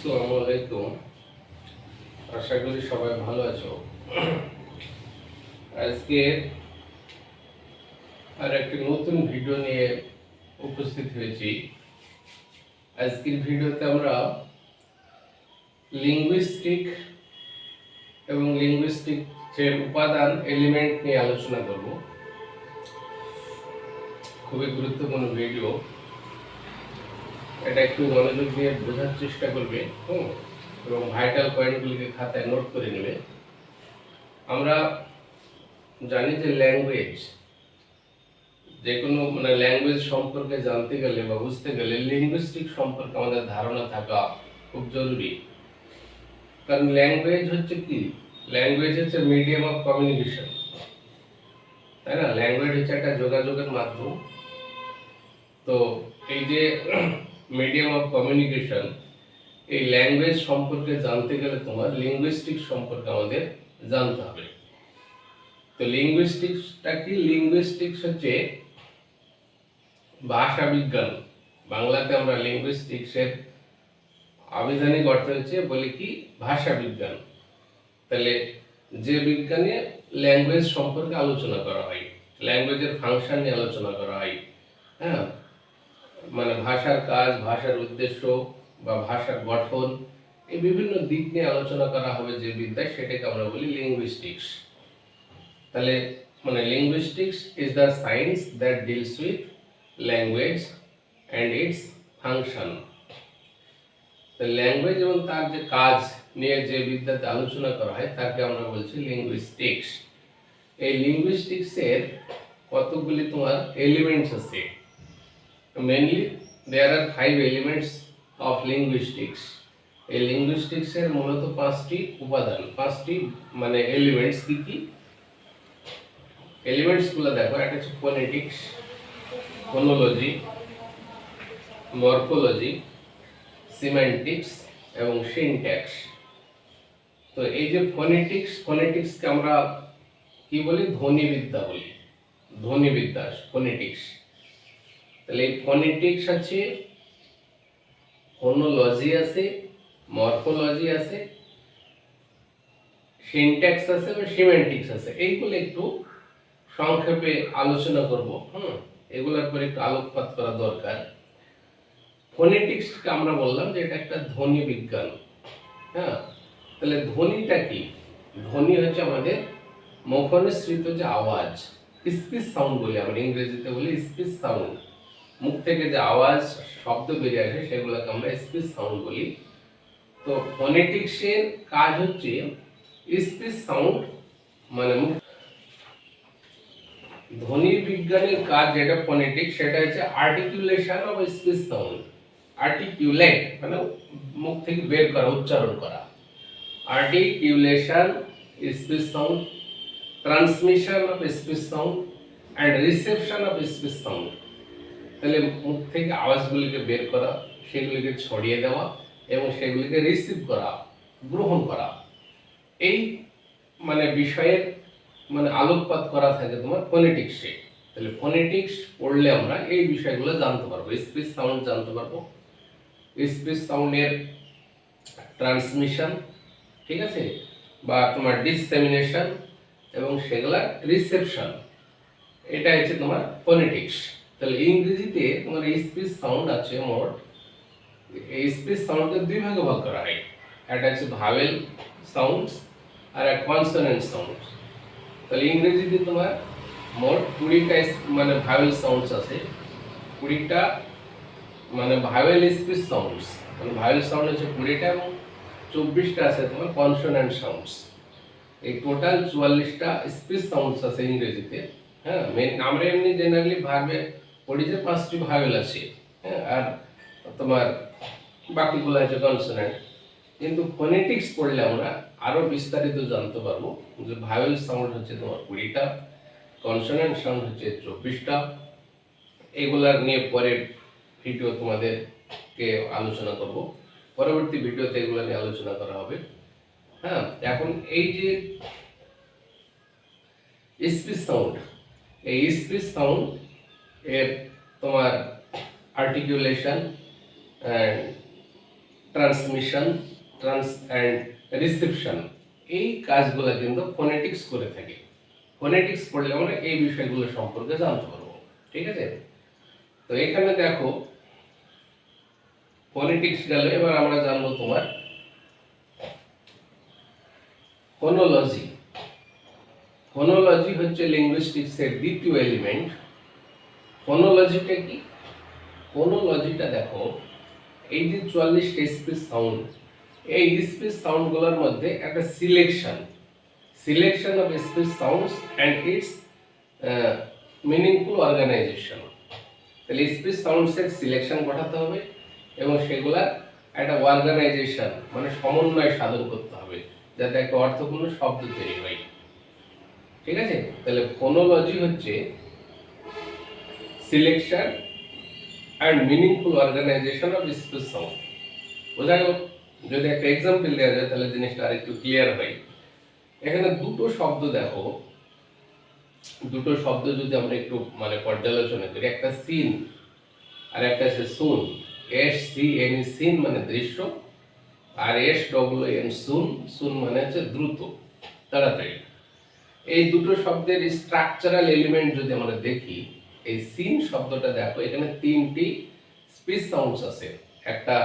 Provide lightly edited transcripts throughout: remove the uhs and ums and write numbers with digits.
আসসালামু আলাইকুম। আশা করি সবাই ভালো আছো। আজকে আর একটি নতুন ভিডিও নিয়ে উপস্থিত হয়েছি। আজকের ভিডিওতে আমরা লিঙ্গুইস্টিক এবং লিঙ্গুইস্টিক্সের উপাদান এলিমেন্ট নিয়ে আলোচনা করব। খুবই গুরুত্বপূর্ণ ভিডিও, এটা একটু মনোযোগ দিয়ে বোঝার চেষ্টা করবে এবং ভাইটাল পয়েন্টগুলিকে খাতায় নোট করে নেবে। আমরা জানি যে ল্যাঙ্গুয়েজ, যে কোনো ল্যাঙ্গুয়েজ সম্পর্কে জানতে গেলে বা বুঝতে গেলে লিঙ্গুইস্টিক সম্পর্কে আমাদের ধারণা থাকা খুব জরুরি। কারণ ল্যাঙ্গুয়েজ হচ্ছে কি, ল্যাঙ্গুয়েজ হচ্ছে মিডিয়াম অফ কমিউনিকেশন, তাই না? ল্যাঙ্গুয়েজ হচ্ছে একটা যোগাযোগের মাধ্যম। তো এই যে মিডিয়াম অফ কমিউনিকেশন, এই ল্যাঙ্গুয়েজ সম্পর্কে জানতে গেলে তোমার লিঙ্গুইস্টিক সম্পর্কে আমাদের জানতে হবে। তো লিঙ্গুইস্টিক্সটা কি? লিঙ্গুইস্টিক্স হচ্ছে ভাষা বিজ্ঞান। বাংলাতে আমরা লিঙ্গুইস্টিক্সের আবিধানিক অর্থ হচ্ছে বলি কি ভাষা বিজ্ঞান। তাহলে যে বিজ্ঞানে ল্যাঙ্গুয়েজ সম্পর্কে আলোচনা করা হয়, ল্যাঙ্গুয়েজের ফাংশন নিয়ে আলোচনা করা হয়, হ্যাঁ, ভাষার কাজ, ভাষার উদ্দেশ্য বা ভাষার গঠন, এই বিভিন্ন দিক নিয়ে আলোচনা করা হবে যে বিদ্যায়, সেটাকে আমরা বলি লিঙ্গুইস্টিক্স। তাহলে linguistics is the science that deals with language and it's function. Language এবং তার যে কাজ নিয়ে যে বিদ্যাতে আলোচনা করা হয় তাকে আমরা বলছি লিঙ্গুইস্টিক্স। এই লিঙ্গুইস্টিক্সের কতগুলি তোমার এলিমেন্টস আছে। Mainly there are 5 elements of linguistics. এই লিঙ্গুইস্টিক্সের মূলত 5টি উপাদান, 5টি এলিমেন্টস। কি কি এলিমেন্টস গুলো দেখো? একটা হচ্ছে ফোনেটিক্স, ফোনোলজি, মরফোলজি, সিমেন্টিক্স এবং সিনট্যাক্স। তো এই যে ফোনেটিক্সকে আমরা কি বলি? ধ্বনিবিদ্যা বলি, ধ্বনিবিদ্যা, ফোনেটিক্স। তাহলে এই ফোনেটিক্স আছে, ফোনোলজি আছে, মরফোলজি আছে, সিনট্যাক্স আছে এবং সিমেন্টিক্স আছে। এইগুলো একটু সংক্ষেপে আলোচনা করব। এগুলোর পরে একটু আলোকপাত করা দরকার। ফোনেটিক্সকে আমরা বললাম যে এটা একটা ধ্বনি বিজ্ঞান। হ্যাঁ, তাহলে ধ্বনিটা কি? ধ্বনি হচ্ছে আমাদের মুখনিসৃত যে আওয়াজ, স্পিচ সাউন্ড বলি আমরা, ইংরেজিতে বলি স্পিচ সাউন্ড। মুখ থেকে যে আওয়াজ, শব্দ বেরিয়ে আসে সেগুলোকে আমরা স্পিচ সাউন্ড বলি। তো ফোনেটিক্সের কাজ হচ্ছে স্পিচ সাউন্ড, ধ্বনি বিজ্ঞানের কাজ যেটা ফোনেটিক্স, সেটা হচ্ছে articulation of speech sound. Articulate মুখ থেকে বের করা, উচ্চারণ করা। Articulation speech sound, transmission of speech sound and reception of speech sound. তাহলে মুখ থেকে আওয়াজগুলিকে বের করা, সেগুলিকে ছড়িয়ে দেওয়া এবং সেগুলিকে রিসিভ করা, গ্রহণ করা, এই বিষয়ের আলোকপাত করা থাকে তোমার ফোনেটিক্সে। তাহলে ফোনেটিক্স পড়লে আমরা এই বিষয়গুলো জানতে পারবো। স্পিচ সাউন্ড জানতে পারবো, স্পিচ সাউন্ডের ট্রান্সমিশন, ঠিক আছে, বা তোমার ডিসেমিনেশন এবং সেগুলা রিসেপশন, এটা হচ্ছে তোমার ফোনেটিক্স। তাহলে ইংরেজিতে তোমার স্পিচ সাউন্ড আছে মোট। এই স্পিচ সাউন্ডকে দুই ভাগে ভাগ করা হয়। একটা হচ্ছে ভাওয়েল সাউন্ডস আর একটা কনসোনেন্ট সাউন্ডস। তাহলে ইংরেজিতে তোমার মোট 20টা ভাওয়েল সাউন্ডস আছে, 20টা vowel speech sounds. Vowel sound হচ্ছে 20টা এবং 24টা আছে তোমার কনসোনেন্ট সাউন্ডস। এই টোটাল 44টা স্পিচ সাউন্ডস আছে ইংরেজিতে। হ্যাঁ, আমরা এমনি জেনারেলি ভাবে পড়ি যে 5টি ভাওয়েল আছে, হ্যাঁ, আর তোমার বাকিগুলো হচ্ছে কনসোনেন্ট। কিন্তু ফোনেটিক্স পড়লে আমরা আরো বিস্তারিত জানতে পারবো যে ভাওয়েল সাউন্ড হচ্ছে তোমার 20টা, কনসোনেন্ট সাউন্ড হচ্ছে 24টা। এগুলার নিয়ে পরের ভিডিও তোমাদেরকে আলোচনা করব, পরবর্তী ভিডিওতে এগুলো নিয়ে আলোচনা করা হবে। হ্যাঁ, এখন এই যে স্পিচ সাউন্ড, এই স্পিচ সাউন্ড এর তোমার আর্টিকুলেশন, ট্রান্সমিশন অ্যান্ড রিসেপশন, এই কাজগুলো কিন্তু ফোনেটিক্স করে থাকে। ফোনেটিক্স পড়লে আমরা এই বিষয়গুলো সম্পর্কে জানতে পারবো, ঠিক আছে? তো এখানে দেখো ফোনেটিক্স গেল, এবার আমরা জানবো তোমার ফোনোলজি। ফোনোলজি হচ্ছে লিঙ্গুইস্টিক্সের দ্বিতীয় এলিমেন্ট। ফোনোলজিটা কি? ফোনোলজিটা দেখো, এই যে 44টা স্পিচ সাউন্ড, এই স্পিচ সাউন্ডগুলোর মধ্যে একটা selection of speech sounds and its meaningful organisation. তাহলে স্পিচ সাউন্ডসের সিলেকশন ঘটাতে হবে এবং সেগুলার একটা অর্গানাইজেশন মানে সমন্বয় সাধন করতে হবে, যাতে একটা অর্থপূর্ণ শব্দ তৈরি হয়, ঠিক আছে? তাহলে ফোনোলজি হচ্ছে selection and meaningful organisation of speech sound. বোঝা গেল? যদি একটা এক্সাম্পল দেওয়া যায় তাহলে জিনিসটা আরেকটু ক্লিয়ার হয়। এখানে দুটো শব্দ দেখো, দুটো শব্দ যদি আমরা একটু মানে পর্যালোচনা করি, একটা সিন আর একটা আছে সুন। SCN সিন মানে দৃশ্য, আর SWN সুন মানে হচ্ছে দ্রুত, তাড়াতাড়ি। এই দুটো শব্দের স্ট্রাকচারাল এলিমেন্ট যদি আমরা দেখি, এই সিন শব্দটা দেখো, এখানে তিনটি স্পিচ সাউন্ডস আছে। একটা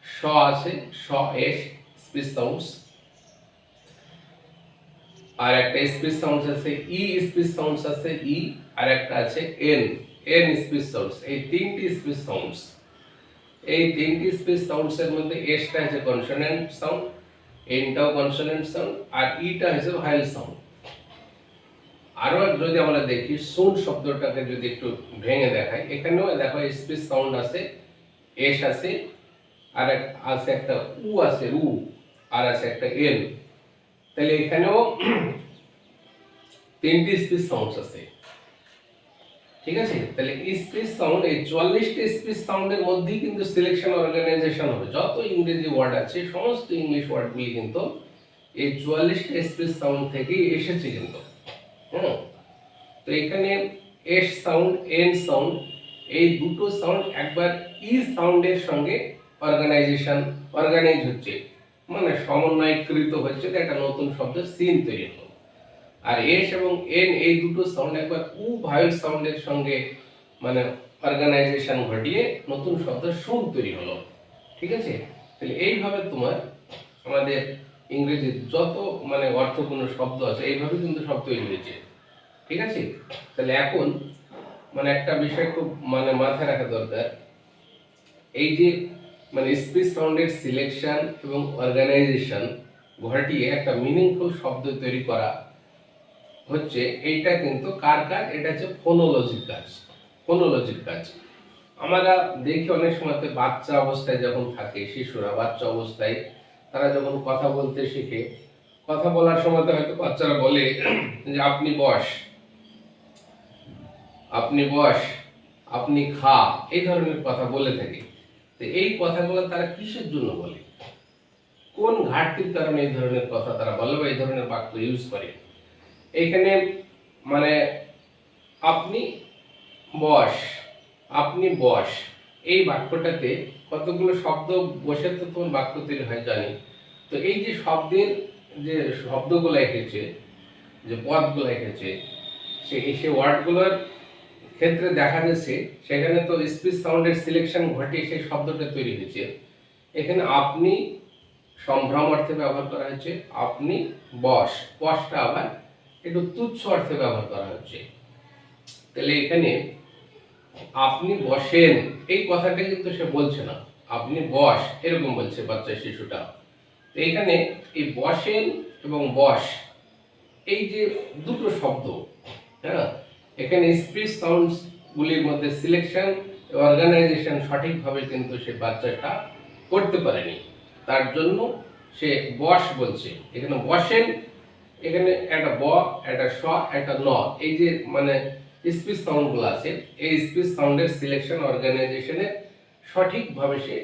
স আছে, স এস স্পিচ সাউন্ডস, আর একটা স্পিচ সাউন্ডস আছে ই স্পিচ সাউন্ডস আছে ই, আর একটা আছে এন স্পিচ সাউন্ডস। এই তিনটি স্পিচ সাউন্ডস, এই তিনটি স্পিচ সাউন্ডস এর মধ্যে এসটা হচ্ছে কনসোনেন্ট সাউন্ড, এনটাও কনসোনেন্ট সাউন্ড, আর ইটা হচ্ছে ভায়েল সাউন্ড। আরো যদি আমরা দেখি সুন শব্দটাকে যদি একটু ভেঙে দেখাই, এখানেও দেখো স্পিচ সাউন্ড আছে, এস আছে, আর আছে একটা উ আছে উ, আর আছে একটা এন। তাহলে এখানেও তিনটি স্পিচ সাউন্ডস আছে, ঠিক আছে? তাহলে স্পিচ সাউন্ড, এই 44টি স্পিচ সাউন্ডের মধ্যেই কিন্তু সিলেকশন অর্গানাইজেশন হবে। যত ইংরেজি ওয়ার্ড আছে সমস্ত ইংলিশ ওয়ার্ডগুলি কিন্তু এই 44টা স্পিচ সাউন্ড থেকেই এসেছে কিন্তু। হ্যাঁ, তো এখানে এস সাউন্ড, এন সাউন্ড, এই দুটো সাউন্ড একবার ই সাউন্ডের সঙ্গে অর্গানাইজ হচ্ছে, মানে সমন্বয়কৃত হচ্ছে, একটা নতুন শব্দ সিন তৈরি হলো। আর এস এবং এন এই দুটো সাউন্ড একবার উ ভায়েল সাউন্ডের সঙ্গে মানে অর্গানাইজেশন ঘটিয়ে নতুন শব্দ সুর তৈরি হলো, ঠিক আছে? তাহলে এইভাবে তোমার আমাদের ইংরেজির যত মানে অর্থপূর্ণ শব্দ আছে এইভাবে কিন্তু শব্দ তৈরি হয়েছে, ঠিক আছে? তাহলে এখন মানে একটা বিষয় খুব মানে মাথায় রাখা দরকার, এই যে মানে স্পিচ সাউন্ডের সিলেকশন এবং অর্গানাইজেশন ঘটিয়ে একটা মিনিংফুল শব্দ তৈরি করা হচ্ছে, এইটা কিন্তু কার কাজ? এটা হচ্ছে ফোনোলজির কাজ। ফোনোলজির কাজ আমরা দেখি অনেক সময় বাচ্চা অবস্থায় যখন থাকে, শিশুরা বাচ্চা অবস্থায় তারা যখন কথা বলতে শিখে, কথা বলার সময় হয়তো বাচ্চারা বলে যে আপনি বস, আপনি বস, আপনি খা, এই ধরনের কথা বলে থাকে। তো এই কথাগুলো তারা কিসের জন্য বলে, কোন ঘাটতির কারণে এই ধরনের কথা তারা বলে বা এই ধরনের বাক্য ইউজ করে? এইখানে মানে আপনি বস, আপনি বস, এই বাক্যটাতে কতগুলো শব্দ বসে তো তোমার বাক্য তৈরি হয় জানি। তো এই যে শব্দের যে শব্দগুলো এসেছে, যে পদগুলো এসেছে, সে ওয়ার্ডগুলোর ক্ষেত্রে দেখা যাচ্ছে সেখানে তো স্পিচ সাউন্ডের সিলেকশন ঘটিয়ে সেই শব্দটা তৈরি হয়েছে। এখানে আপনি সম্ভ্রম অর্থে ব্যবহার করা হচ্ছে, আপনি বস, বসটা আবার একটু তুচ্ছ অর্থে ব্যবহার করা হচ্ছে। তাহলে এখানে আপনি বসেন এই কথাটা কিন্তু সে বলছে না, আপনি বস এরকম বলছে বাচ্চা শিশুটা। তো এখানে এই বসেন এবং বস এই যে দুটো শব্দ, হ্যাঁ, এখানে স্পিচ সাউন্ডস গুলির মধ্যে সিলেকশন অর্গানাইজেশন সঠিকভাবে কিন্তু সে বাচ্চাটা করতে পারেনি, তার জন্য সে বস বলছে। এখানে বসেন, এখানে একটা ব, একটা স, একটা ন, এই যে মানে স্পিচ সাউন্ডগুলো আছে, এই স্পিচ সাউন্ডের সিলেকশন অর্গানাইজেশনে সঠিকভাবে সে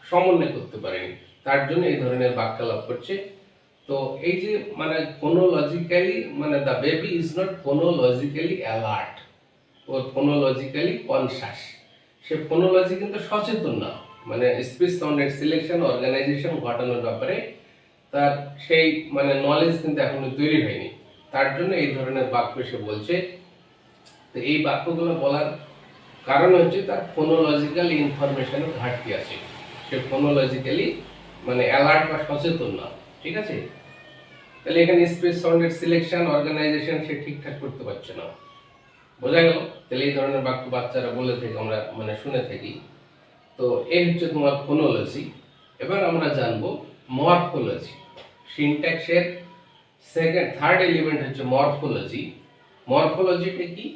সমন্বয় করতে পারেনি, তার জন্য এই ধরনের বাক্যালাপ করছে। তো এই যে মানে ফোনোলজিক্যালি মানে the baby is not phonologically alert ও ফোনোলজিক্যালি কনসাস, সে ফোনোলজি কিন্তু সচেতন না, মানে স্পিচ সাউন্ডের সিলেকশন অর্গানাইজেশন ঘটানোর ব্যাপারে তার সেই মানে নলেজ কিন্তু এখনো তৈরি হয়নি, তার জন্য এই ধরনের বাক্য সে বলছে। তো এই বাক্যগুলো বলার কারণ হচ্ছে তার ফোনোলজিক্যাল ইনফরমেশনের ঘাটতি আছে, সে ফোনোলজিক্যালি মানে অ্যালার্ট বা সচেতন না, ঠিক আছে। তাহলে এখানে স্পিচ সাউন্ডের সিলেকশন অর্গানাইজেশন সে ঠিকঠাক করতে পারছে না, বোঝা গেল। তাহলে এই ধরনের বাক্য বাচ্চারা বলে থেকে আমরা মানে শুনে থাকি। তো এই হচ্ছে তোমার ফোনোলজি। এবার আমরা জানবো মরফোলজি। সিনট্যাক্সের থার্ড এলিমেন্ট হচ্ছে মরফোলজি। মরফোলজিটা কি?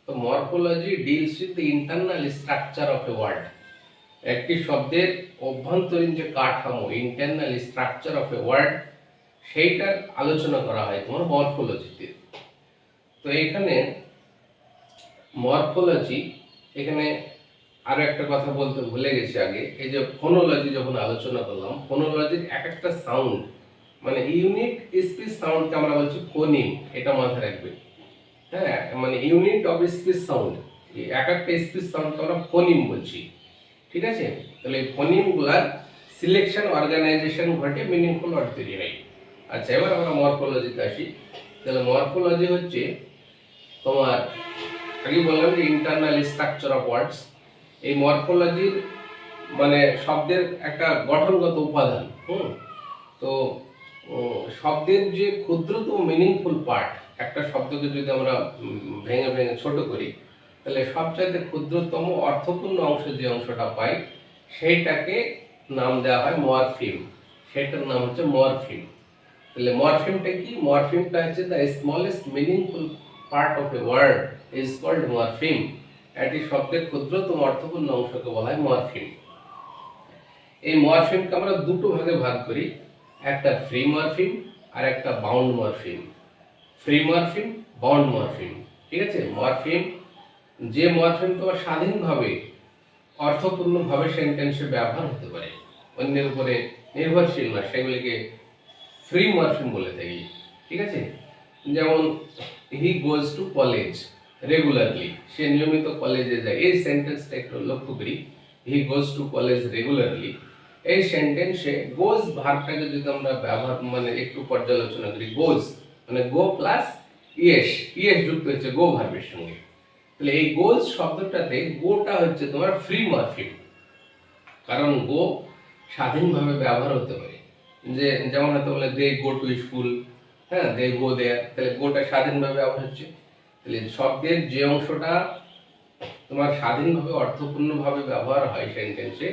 তো morphology deals with the internal structure of a word. একটি শব্দের অভ্যন্তরীণ যে কাঠামো, internal structure of a word, সেইটার আলোচনা করা হয় তোমার মরফোলজিতে। তো এখানে মরফোলজি, এখানে আরো একটা কথা বলতে ভুলে গেছি আগে, এই যে ফোনোলজি যখন আলোচনা করলাম, ফোনোলজির এক একটা সাউন্ড মানে ইউনিট স্পিচ সাউন্ডকে আমরা বলছি ফোনিম, এটা মাথায় রাখবে। হ্যাঁ, মানে ইউনিট অফ স্পিচ সাউন্ড, এক একটা স্পিচ সাউন্ডকে আমরা ফোনিম বলছি, ঠিক আছে। তাহলে এই ফোনিমগুলার সিলেকশন অর্গানাইজেশন ঘটে মিনিংফুল ওয়ার্ড তৈরি হয়। আচ্ছা, এবার আমরা মরফোলজিতে আসি। তাহলে মরফোলজি হচ্ছে তোমার, আগে বললাম যে ইন্টারনাল স্ট্রাকচার অফ ওয়ার্ডস। এই মরফোলজির মানে শব্দের একটা গঠনগত উপাদান। তো শব্দের যে ক্ষুদ্রতম মিনিংফুল পার্ট, একটা শব্দকে যদি আমরা ভেঙে ভেঙে ছোট করি, তাহলে সবচাইতে ক্ষুদ্রতম অর্থপূর্ণ অংশ যে অংশটা পাই সেইটাকে নাম দেওয়া হয় মরফিম, সেটার নাম হচ্ছে মরফিম। তাহলে মরফিমটা কি? মরফিমটা হচ্ছে the smallest meaningful part of a word is called morpheme. একটি শব্দের ক্ষুদ্রতম অর্থপূর্ণ অংশকে বলা হয় মরফিম। এই মরফিমকে আমরা দুটো ভাগে ভাগ করি, একটা ফ্রি মরফিম আর একটা bound morpheme. Free morpheme, bound morpheme, ঠিক আছে। মরফিম, যে মরফিম তোমার স্বাধীনভাবে অর্থপূর্ণভাবে সেন্টেন্সে ব্যবহার হতে পারে, অন্যের উপরে নির্ভরশীল না, সেগুলিকে ফ্রি মরফিম বলে থাকি, ঠিক আছে। যেমন হি গোজ টু কলেজ রেগুলারলি, সে নিয়মিত কলেজে যায়। এই সেন্টেন্সটা একটু লক্ষ্য করি, হি গোজ টু কলেজ রেগুলারলি। এই সেন্টেন্সে গোজ ভার্বটাকে যদি আমরা ব্যবহার মানে একটু পর্যালোচনা করি, গোজ মানে গো প্লাস ইয়েস, ইয়েস যুক্ত হচ্ছে গো ভার্বের সঙ্গে। তাহলে এই গোজ শব্দটাতে গোটা হচ্ছে তোমার ফ্রি মরফিম, কারণ গো স্বাধীনভাবে ব্যবহার হতে পারে। যে যেমন হয়তো বলে দে গো টু স্কুল, হ্যাঁ, দে গো দেয়ার, তাহলে গোটা স্বাধীনভাবে ব্যবহার হচ্ছে। তাহলে শব্দের যে অংশটা তোমার স্বাধীনভাবে অর্থপূর্ণভাবে ব্যবহার হয় সেন্টেন্সে,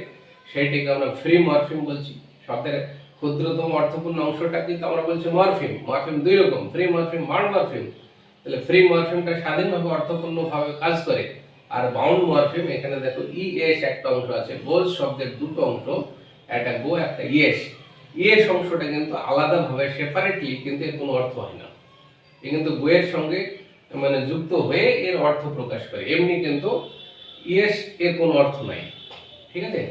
সেইটাকে আমরা ফ্রি মরফিম বলছি। শব্দের ক্ষুদ্রতম অর্থপূর্ণ অংশটা কিন্তু আমরা বলছি মরফিম। মরফিম দুই রকম, ফ্রি মরফিম, বাউন্ড মরফিম। তাহলে ফ্রি মরফিমটা স্বাধীনভাবে অর্থপূর্ণভাবে কাজ করে, আর বাউন্ড মরফিম, এখানে দেখো ই এস একটা অংশ আছে, গোজ শব্দের দুটো অংশ, একটা গো একটা ইয়েস। ইয়েস অংশটা কিন্তু আলাদাভাবে সেপারেটলি কিন্তু এর কোনো অর্থ হয় না, এ কিন্তু গোয়ের সঙ্গে মানে যুক্ত হয়ে এর অর্থ প্রকাশ করে, এমনি কিন্তু ইয়েস এর কোনো অর্থ নাই, ঠিক আছে।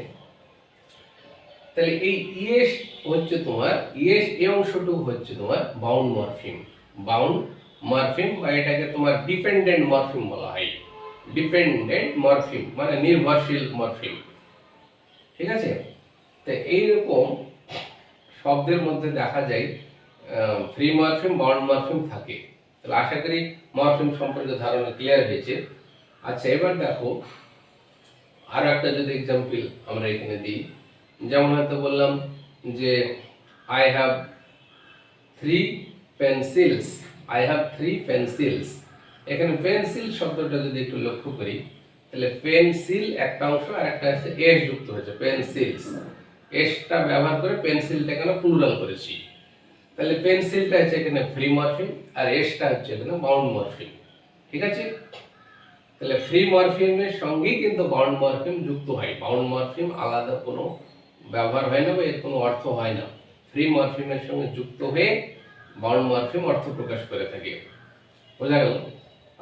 তাহলে এই ইয়েস হচ্ছে তোমার, ইয়েস এই অংশটুকু হচ্ছে তোমার বাউন্ড মরফিম। বাউন্ড মরফিম বা এটাকে তোমার ডিপেন্ডেন্ট মরফিম বলা হয়। ডিপেন্ডেন্ট মরফিম মানে নির্ভরশীল মরফিম, ঠিক আছে। তো এইরকম শব্দের মধ্যে দেখা যায় ফ্রি মরফিম, বাউন্ড মরফিম থাকে। তাহলে আশা করি মরফিম সম্পর্কে ধারণা ক্লিয়ার হয়েছে। আচ্ছা, এবার দেখো আরো একটা যদি এক্সাম্পল আমরা এখানে দিই, যেমন হয়তো বললাম যে I have 3 pencils, I have 3 pencils. এখানে পেন্সিল শব্দটা যদি একটু লক্ষ্য করি, তাহলে পেন্সিল একটা অংশ আর একটা আছে এস যুক্ত হয়েছে, পেন্সিলস। এসটা ব্যবহার করে পেন্সিলটাকে আমরা প্লুরাল করেছি। তাহলে পেন্সিলটা হচ্ছে এখানে ফ্রি মরফিম আর এসটা হচ্ছে এখানে বাউন্ড মরফিম, ঠিক আছে। তাহলে ফ্রি মরফিমের সঙ্গেই কিন্তু বাউন্ড মরফিম যুক্ত হয়। বাউন্ড মরফিম আলাদা কোনো ব্যবহার হয় না বা এর কোনো অর্থ হয় না, ফ্রি মরফিমের সঙ্গে যুক্ত হয়ে বাউন্ড মরফিম অর্থ প্রকাশ করে থাকে, বোঝা গেল।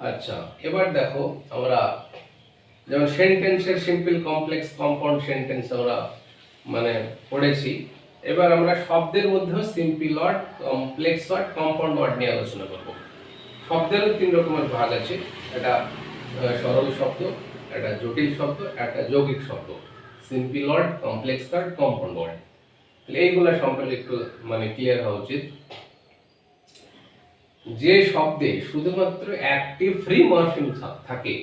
আচ্ছা, এবার দেখো আমরা যেমন সেন্টেন্সের সিম্পল, কমপ্লেক্স, কম্পাউন্ড সেন্টেন্স আমরা মানে পড়েছি। এবার আমরা শব্দের মধ্যেও simple word, complex word, compound word নিয়ে আলোচনা করব। শব্দেরও 3 রকমের ভাগ আছে, এটা সরল শব্দ, একটা জটিল শব্দ, একটা যৌগিক শব্দ। Simple word, complex word, compound word. এইগুলা সম্পর্কে একটু মানে ক্লিয়ার হওয়া উচিত। যে শব্দে শুধুমাত্র একটি ফ্রি মরফিম থাকে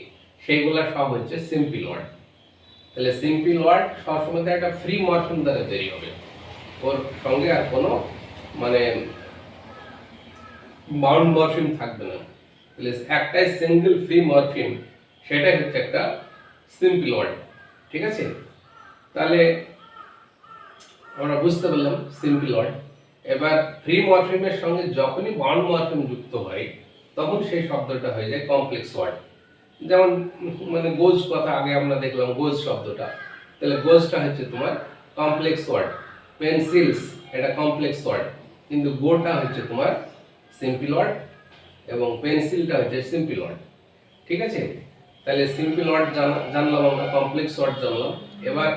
সেইগুলা সব হচ্ছে সিম্পল ওয়ার্ড। তাহলে সিম্পল ওয়ার্ড সবসময় একটা ফ্রি মরফিম দ্বারা তৈরি হবে, ওর সঙ্গে আর কোনো মানে বাউন্ড মরফিম থাকবে না। তাহলে একটাই সিঙ্গেল ফ্রি মরফিম, সেটাই হচ্ছে একটা সিম্পল ওয়ার্ড। ঠিক আছে, তাহলে আমরা বুঝতে পারলাম সিম্পল ওয়ার্ড। এবার ফ্রি মরফিমের সঙ্গে যখনই বাউন্ড মরফিম যুক্ত হয় তখন সেই শব্দটা হয়ে যায় কমপ্লেক্স ওয়ার্ড। যেমন মানে গোজ কথা আগে আমরা দেখলাম, গোজ শব্দটা, তাহলে গোজটা হচ্ছে তোমার কমপ্লেক্স ওয়ার্ড। পেন্সিলস এটা কমপ্লেক্স ওয়ার্ড, কিন্তু গোটা হচ্ছে তোমার সিম্পল ওয়ার্ড এবং পেন্সিলটা হচ্ছে সিম্পল ওয়ার্ড। ঠিক আছে, তাহলে সিম্পল ওয়ার্ড জানলাম আমরা, কমপ্লেক্স ওয়ার্ড জানলাম। এবার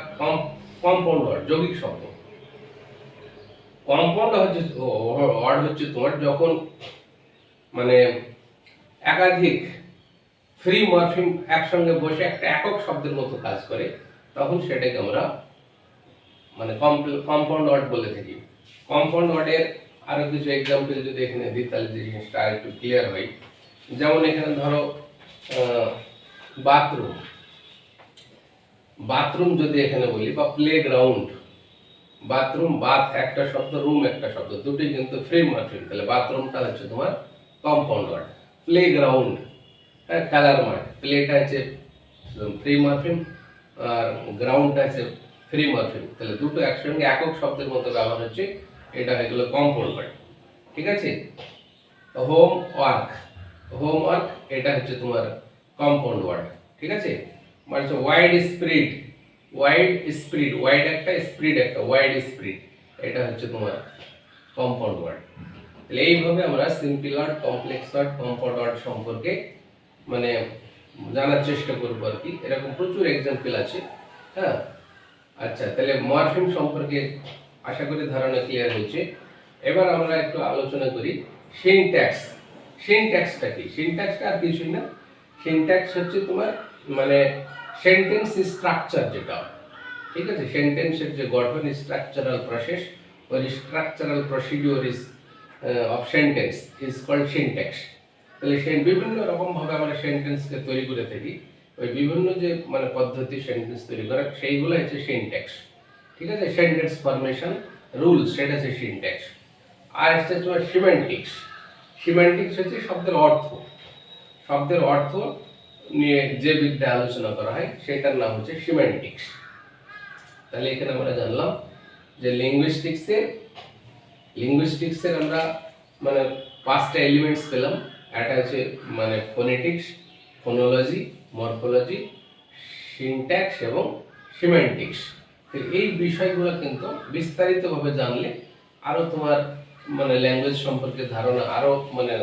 কম্পাউন্ড ওয়ার্ড, যৌগিক শব্দ। কম্পাউন্ড ওয়ার্ড হচ্ছে তোমার যখন মানে একাধিক ফ্রি মরফিম একসঙ্গে বসে একটা একক শব্দের মতো কাজ করে, তখন সেটাকে আমরা মানে কম্পাউন্ড ওয়ার্ড বলে থাকি। কম্পাউন্ড ওয়ার্ডের আরো কিছু এক্সাম্পল যদি এখানে দিই তাহলে জিনিসটা আর একটু ক্লিয়ার হয়। যেমন এখানে ধরো বাথরুম, বাথরুম যদি এখানে বলি, বা প্লেগ্রাউন্ড। বাথরুম, বাথ একটা শব্দ, রুম একটা শব্দ, দুটি কিন্তু ফ্রি মরফিম, তাহলে বাথরুমটা হচ্ছে তোমার কম্পাউন্ড ওয়ার্ড। প্লেগ্রাউন্ড খেলার মাঠ, প্লেটা হচ্ছে ফ্রি মরফিম আর গ্রাউন্ডটা হচ্ছে ফ্রি মরফিম, তাহলে দুটো একসঙ্গে একক শব্দের মতো ব্যবহার হচ্ছে, এটা হয়ে গেল কম্পাউন্ড ওয়ার্ড। ঠিক আছে, হোম ওয়ার্ক, হোম ওয়ার্ক এটা হচ্ছে তোমার কম্পাউন্ড ওয়ার্ড। ঠিক আছে, মানে ওয়াইড স্প্রিড, ওয়াইড স্প্রিড, ওয়াইড একটা স্প্রিড একটা, ওয়াইড স্প্রিড এটা হচ্ছে তোমার কম্পাউন্ড ওয়ার্ড। তাহলে এইভাবে আমরা simple word, complex word, compound word সম্পর্কে মানে জানার চেষ্টা করবো আর কি। এরকম প্রচুর এক্সাম্পল আছে। হ্যাঁ, আচ্ছা, তাহলে মরফিম সম্পর্কে আশা করি ধারণা ক্লিয়ার হয়েছে। এবার আমরা একটু আলোচনা করি সিনট্যাক্স। সিনট্যাক্সটা কি? সিনট্যাক্সটা আর কিছুই না, সিনট্যাক্স হচ্ছে তোমার মানে সেন্টেন্স স্ট্রাকচার যেটা। ঠিক আছে, সেন্টেন্সের যে গঠন, স্ট্রাকচারাল প্রসেস, ওই structural procedure is of sentence is called syntax. তাহলে সেই বিভিন্ন রকম ভাবে আমরা সেন্টেন্সকে তৈরি করে থাকি, ওই বিভিন্ন যে মানে পদ্ধতি সেন্টেন্স তৈরি করার, সেইগুলো হচ্ছে সিনট্যাক্স। ঠিক আছে, সেন্টেন্স ফরমেশন রুলস, সেটা হচ্ছে সিনট্যাক্স। আর হচ্ছে তোমার সিমেন্টিক্স। সিমেন্টিক্স হচ্ছে শব্দের অর্থ, শব্দের অর্থ নিয়ে যে বিদ্যা আলোচনা করা হয় সেটার নাম হচ্ছে সিমেন্টিক্স। তাহলে এখানে আমরা জানলাম যে লিঙ্গুইস্টিক্সের আমরা মানে 5টা এলিমেন্টস পেলাম। একটা হচ্ছে মানে ফোনেটিক্স, ফোনোলজি, মরফোলজি, সিনট্যাক্স এবং সিমেন্টিক্স। এই বিষয়গুলো কিন্তু বিস্তারিতভাবে জানলে আরো তোমার মানে ল্যাঙ্গুয়েজ সম্পর্কে ধারণা আরো মানে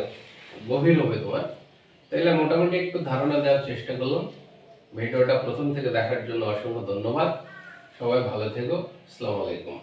গভীর হবে তোমার। তাইলে মোটামুটি একটু ধারণা দেওয়ার চেষ্টা করলাম। ভিডিওটা প্রথম থেকে দেখার জন্য অসংখ্য ধন্যবাদ। সবাই ভালো থেকো। আসসালামু আলাইকুম।